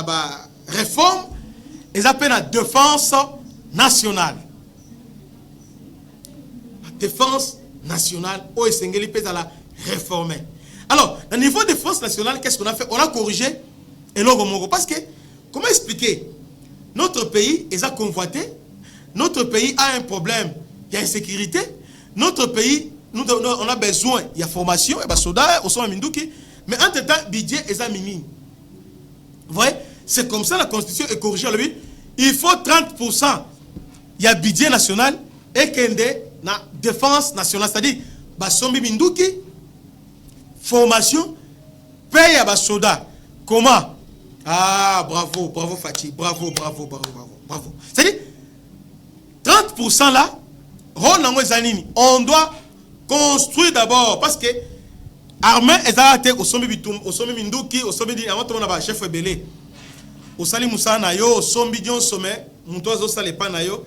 la réforme, ils appellent la défense nationale. La défense nationale, où Essengeli peut la réformer. Alors, au niveau de défense nationale, qu'est-ce qu'on a fait? On a corrigé et l'Ogomogo. Parce que, comment expliquer? Notre pays est convoité, notre pays a un problème, il y a insécurité, notre pays, on a besoin, il y a formation, il y a soda, au son Minduki, mais entre-temps, budget est mini. Vous voyez? C'est comme ça la Constitution est corrigée. Il faut 30%. Il y a budget national et qu'il y a la défense nationale. C'est-à-dire, Basombi Minduki, formation, paye à Basoda. Comment? Ah, bravo, bravo Fatih, bravo. C'est-à-dire, 30% là, on doit construire d'abord. Parce que l'armée est été au sommet Minduki, au sommet de chef rebelle. Au sali Moussa Nayo, au sommet de sommet, Moutozo Salepa Nayo,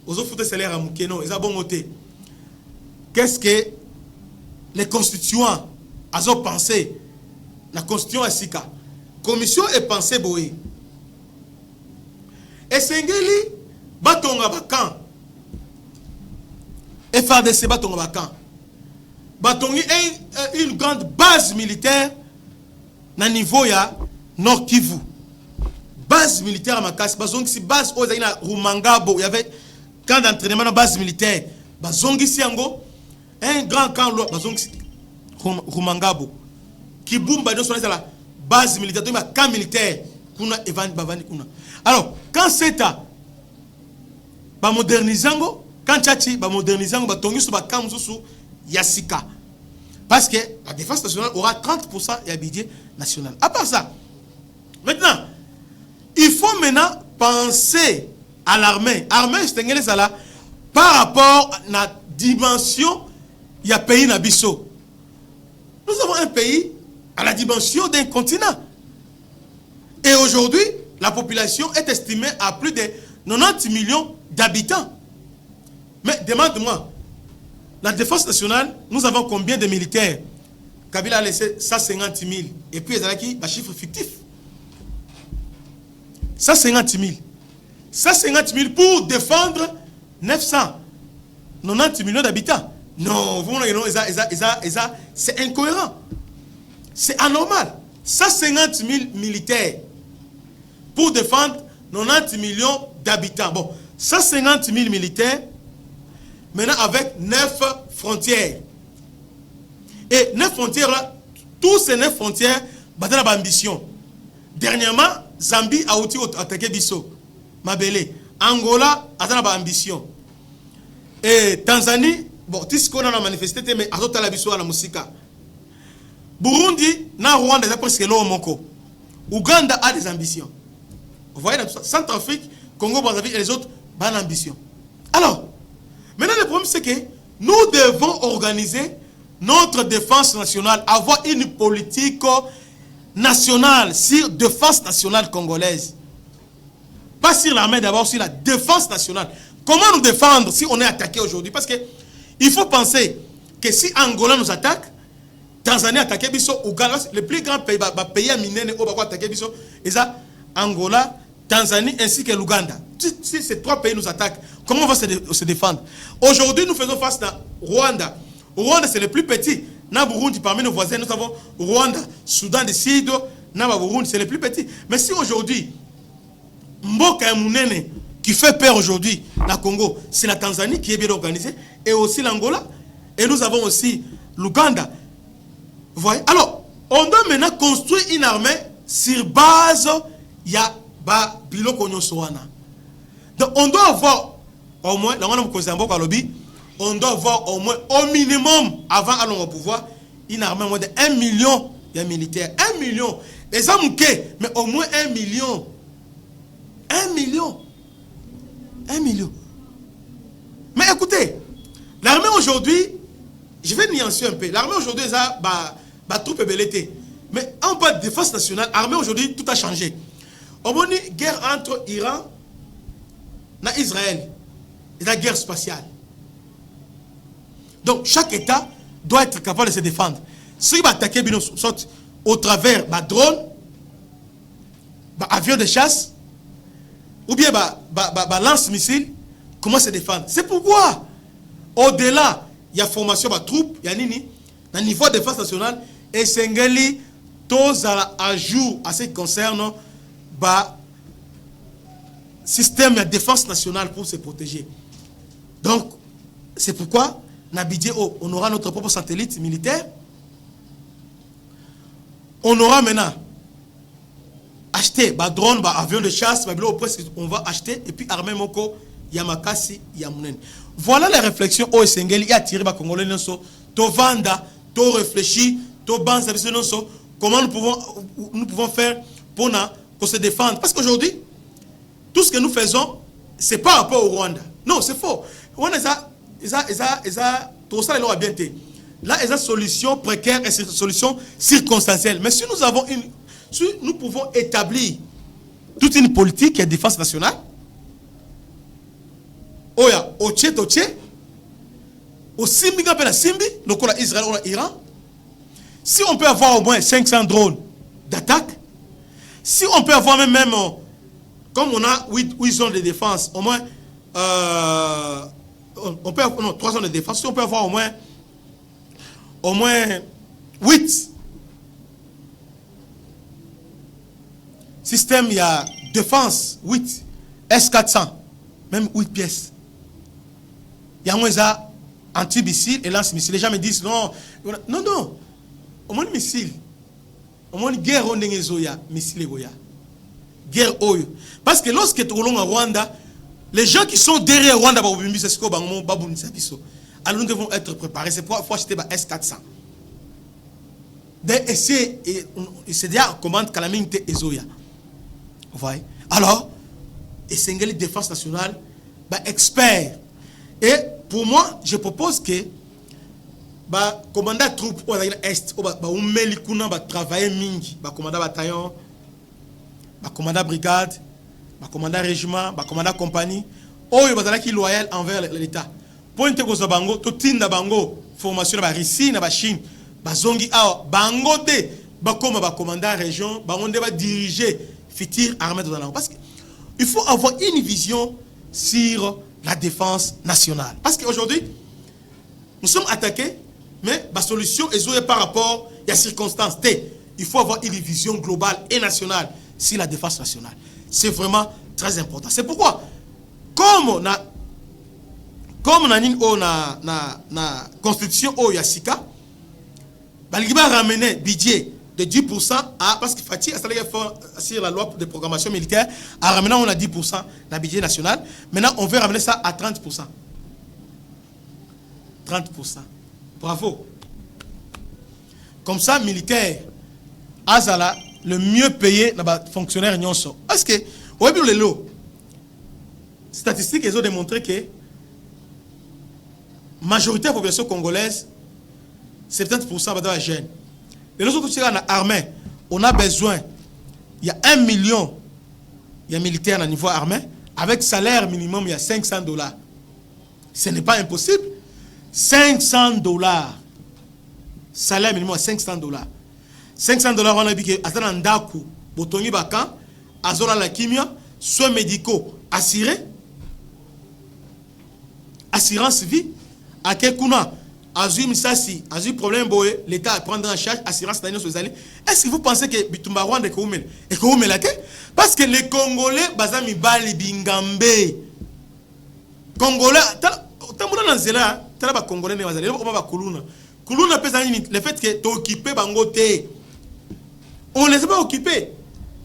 aux autres salaires à Moukeno, ils ont bon côté. Qu'est-ce que les constituants ont pensé? La constitution à Sika. Commission est pensée boé. Et Sengeli, Batonga Bakan. FADC Batonga Bakan. Batongi est une grande base militaire na niveau ya Nord Kivu. Base militaire à Makasi. Bazongi si base au Zaina Rumangabo. Il y avait camp d'entraînement dans base militaire. Bazongi si ango. Un grand camp Bazongi Rumangabo. Kibumba de la base militaire. Donc il y a camp militaire. Kuna Evan Bavani Kuna. Alors, quand c'est à modernizango, quand Tchachi modernizango, Batongi sous Bakam sous Yassika. Parce que la défense nationale aura 30% de budget national. À part ça, maintenant, il faut maintenant penser à l'armée. L'armée, c'est ça par rapport à la dimension il y a pays Nabiso. Nous avons un pays à la dimension d'un continent. Et aujourd'hui, la population est estimée à plus de 90 millions d'habitants. Mais demande-moi, la défense nationale, nous avons combien de militaires? Kabila a laissé 150 000. Et puis, il y a un chiffre fictif. 150 000. 150 000 pour défendre 990 millions d'habitants. Non, vous voyez, c'est incohérent. C'est anormal. 150 000 militaires pour défendre 90 millions d'habitants. Bon, 150 000 militaires, maintenant avec 9 frontières. Et 9 frontières, là, tous ces 9 frontières, ont une ambition. Dernièrement, Zambie a aussi attaqué Bisso, Mabele. Angola a une ambition. Et Tanzanie, bon, tout ce qu'on a manifesté, mais a une ambition à la musique. Burundi, na Rwanda, c'est presque l'Omoko. Ouganda a des ambitions. Vous voyez, Centrafrique, Congo, Brazzaville et les autres, ont une ambition. Alors, maintenant, le problème, c'est que nous devons organiser notre défense nationale, avoir une politique nationale sur défense nationale congolaise. Pas sur l'armée, d'abord sur la défense nationale. Comment nous défendre si on est attaqué aujourd'hui? Parce que il faut penser que si Angola nous attaque, Tanzanie attaque Bisso, Ouganda, le plus grand pays, pays à miner, au Bako attaqué Bisso, et ça, Angola, Tanzanie ainsi que l'Ouganda. Si ces 3 pays nous attaquent, comment on va se défendre? Aujourd'hui, nous faisons face à Rwanda. Rwanda, c'est le plus petit. Na Burundi, parmi nos voisins, nous avons Rwanda, Soudan du Sud, na Burundi, c'est le plus petit. Mais si aujourd'hui, Mboka Mounene, qui fait peur aujourd'hui, la Congo, c'est la Tanzanie qui est bien organisée, et aussi l'Angola, et nous avons aussi l'Ouganda. Vous voyez? Alors, on doit maintenant construire une armée sur base, il y a Bilo Konyo Soana. Donc, on doit avoir au moins, on doit avoir au moins, au minimum, avant d'aller au pouvoir, une armée de 1 million de militaires. 1 million. Les hommes, mais au moins 1 million. 1 million. 1 million. Mais écoutez, l'armée aujourd'hui, je vais nuancer un peu. L'armée aujourd'hui, ça, troupe belleté. Mais en bas de défense nationale, l'armée aujourd'hui, tout a changé. On a une guerre entre Iran et Israël. Et la guerre spatiale. Donc, chaque État doit être capable de se défendre. Si il va attaquer au travers de drone, bah, avion de chasse, ou bien lance-missile, comment se défendre. C'est pourquoi, au-delà, il y a formation de troupes, il y a nini, dans le niveau de défense nationale, et Sengeli, tous à jour à ce qui concerne bah, système de défense nationale pour se protéger. Donc, c'est pourquoi, on aura notre propre satellite militaire. On aura maintenant acheté bah, drone, bah, avion de chasse, bah, on va acheter et puis armer moko Yamakasi Yamunen. Voilà la réflexion au Sengeli a tiré les Congolais to vanda, to réfléchir, to banza comment nous pouvons faire pour se défendre. Parce qu'aujourd'hui, tout ce que nous faisons, c'est pas rapport au Rwanda. Non, c'est faux. Rwanda, tout ça, il aura bien été. Là, il y a une solution précaire et une solution circonstancielle. Mais si nous pouvons établir toute une politique de défense nationale, au Tché, au Simbi, la Simbi, donc on a Israël, on a Iran. Si on peut avoir au moins 500 drones d'attaque, si on peut avoir même comme on a 8 zones de défense, au moins, on peut avoir, non, 3 zones de défense, si on peut avoir au moins 8 systèmes, il y a défense, 8, S400, même 8 pièces. Il y a moins anti-missile et lance-missile. Les gens me disent non, non. Au moins missile. Au moins guerre on a missile goya. Guerre oyo. Parce que lorsque tu es en Rwanda, les gens qui sont derrière Rwanda alors nous devons être préparés. C'est pour acheter S400. C'est déjà commande calamité ezoya. Vous voyez? Alors, et Sengeli Défense nationale, expert. Et pour moi, je propose que commandant troupes au est, travailler mingi, commandant bataillon, commandant brigade, commandant régiment, commandant compagnie, qui loyal envers l'État. Pour une chose bango, tout tinda bango formation na Russie na Chine, bazongi awa bango de commandant région, bango de diriger futur armée de la parce que il faut avoir une vision sur la défense nationale. Parce qu'aujourd'hui, nous sommes attaqués, mais la solution est par rapport à la circonstance. Il faut avoir une vision globale et nationale sur la défense nationale. C'est vraiment très important. C'est pourquoi, comme on a la constitution au Yassika, il va ramener budget de 10% à, parce qu'il faut sur la loi de programmation militaire, à ramener on a 10% dans le budget national. Maintenant, on veut ramener ça à 30%. 30%. Bravo. Comme ça, militaire, Azala, le mieux payé dans les fonctionnaires nyonso. Parce que, au début, les lots, statistiques, ils ont démontré que la majorité de la population congolaise, 70% de la jeune. Et nous autres, dans l'armée, on a besoin, il y a 1 million, il y a militaires à niveau armé, avec salaire minimum, il y a $500. Ce n'est pas impossible. $500. Salaire minimum, $500. $500, on a dit que à Ndaku, Botongi Bakan, Azola la Kimia, soins médicaux assurés, assurance vie, à Kekuna, Azui Misasi, Azui problème boé, l'État prendra en charge, assurance d'année sur les alliés. Est-ce que vous pensez que Bitumba Rwanda est Koumel? Et Koumel là? Parce que les Congolais, Bazami Bali Bingambe. Congolais, Tamuna Nanzela, Talaba Congolais, Bazali, on va Kuluna. Kuluna pèse le fait que tu occupé Bangote. On ne les a pas occupés.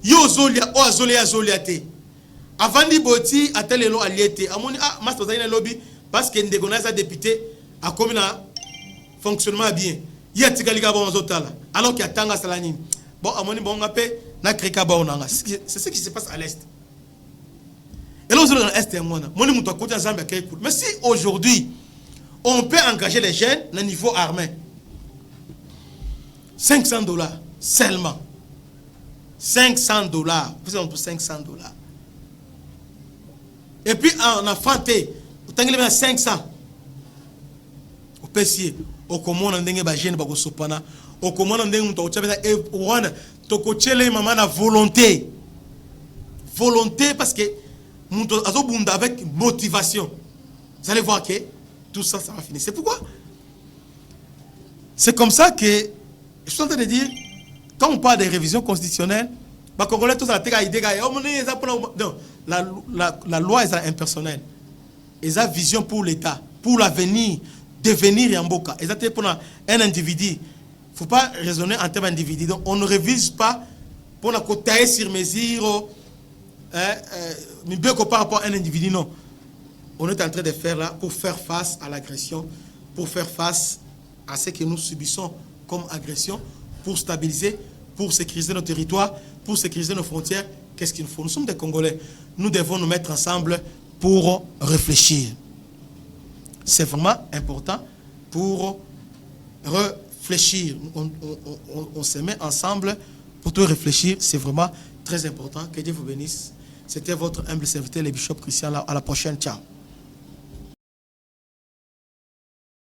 Yo Zolia, O Azolia Zoliate. Avant di boti, à tel elo aliété. Amoni, ah, Master Zayne lobby, parce que Ndegonaza député a commis un fonctionnement bien. Il y a Tigaliga Bonzotala. Alors qu'il y a Tanga Salanine. Bon, Amoni Bongape, na Krika Bonanga. C'est ce qui se passe à l'Est. Et là, on est dans l'Est, Moni Mouta Kota Zambia Keikoul. Mais si aujourd'hui, on peut engager les jeunes au niveau armé, $500 seulement. $500. Vous avez pour $500. Et puis en affronté, vous avez 500. Au PC, au commande ndenge ba jeune ba ko sopana, au commande ndenge muto tchabeza e wana to ko chele mama na volonté. volonté, parce que avec motivation. Vous allez voir que tout ça, ça va finir. C'est pourquoi c'est comme ça que je suis en train de dire, quand on parle des révisions constitutionnelles, la loi est impersonnelle. Elle a vision pour l'État, pour l'avenir, devenir en boca. Elle a pour un individu. Il ne faut pas raisonner en termes d'individu. Donc on ne révise pas pour la côté sur mesure, mais bien que par rapport à un individu, non. On est en train de faire là pour faire face à l'agression, pour faire face à ce que nous subissons comme agression, pour stabiliser, pour sécuriser nos territoires, pour sécuriser nos frontières. Qu'est-ce qu'il nous faut? Nous sommes des Congolais. Nous devons nous mettre ensemble pour réfléchir. C'est vraiment important pour réfléchir. On se met ensemble pour tout réfléchir. C'est vraiment très important. Que Dieu vous bénisse. C'était votre humble serviteur, le bishop Christian. À la prochaine. Ciao.